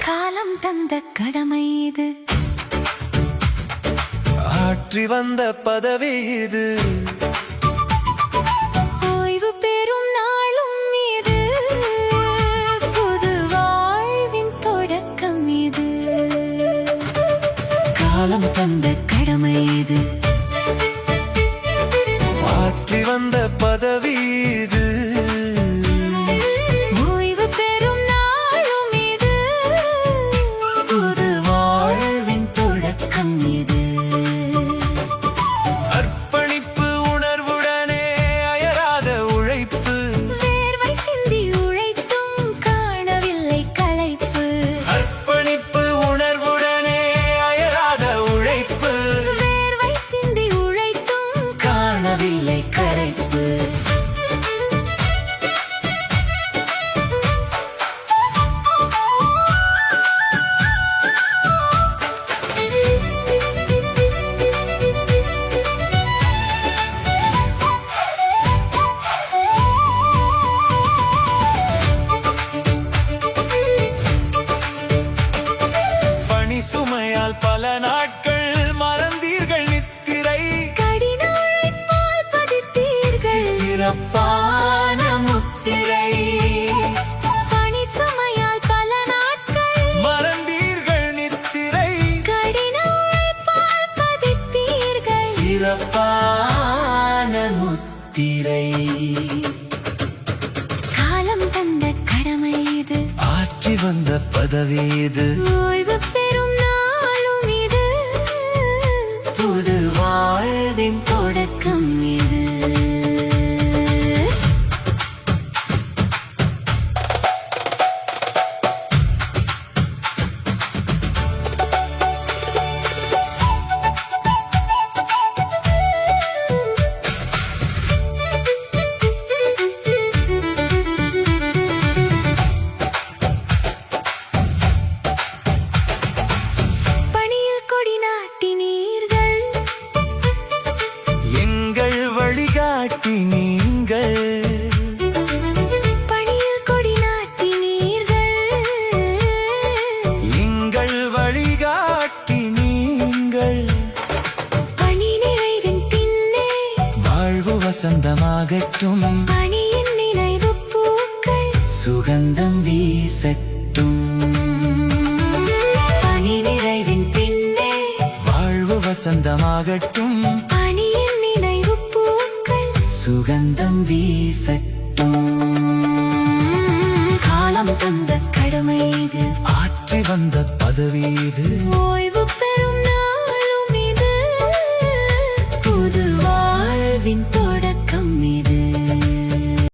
காலம் தந்த கடமை இது, ஆற்றி வந்த பதவி இது, ஓய்வு பெறும் நாளும் இது, புது வாழ்வின் தொடக்கம் இது. காலம் தந்த கடமை இது, ஆற்றி வந்த பதவி இது, ஓய்வு பெறும் நாளும் இது, புது வாழ்வின் தொடக்கம் இது. அர்ப்பணிப்பு உணர்வுடனே அயராத உழைப்பு, வேர்வை சிந்தி உழைத்தும் காணவில்லை களைப்பு. அர்ப்பணிப்பு உணர்வுடனே அயராத உழைப்பு, வேர்வை சிந்தி உழைத்தும் காணவில்லை களைப்பு. சுமையால் பல நாட்கள் மறந்தீர்கள் நித்திரை, கடின உழைப்பால் பதித்தீர்கள் சிறப்பான முத்திரை. பணி சுமையால் பல நாட்கள் மறந்தீர்கள் நித்திரை, கடின உழைப்பால் பதித்தீர்கள் சிறப்பான முத்திரை. காலம் தந்த கடமை இது, ஆற்றி வந்த பதவி இது, ஓய்வு பெறும் நாளும் இது, புது வாழ்வின் தொடக்கம் இது. பணியில் கொடி நாட்டினீர்கள், எங்கள் வழிகாட்டி நீங்கள். பணியில் கொடி நாட்டினீர்கள், எங்கள் வழிகாட்டி நீங்கள். பணி நிறைவின் பின்னே வாழ்வு வசந்தமாகட்டும், பணியின் நினைவு பூக்கள் சுகந்தம் வீசட்டும். பணி நிறைவின் பின்னே வாழ்வு வசந்தமாகட்டும், பணியின் நினைவு பூக்கள் சுகந்தம் வீசட்டும். காலம் தந்த கடமை இது, ஆற்றி வந்த பதவி இது, ஓய்வு பெறும் நாளும் இது, புது வாழ்வின்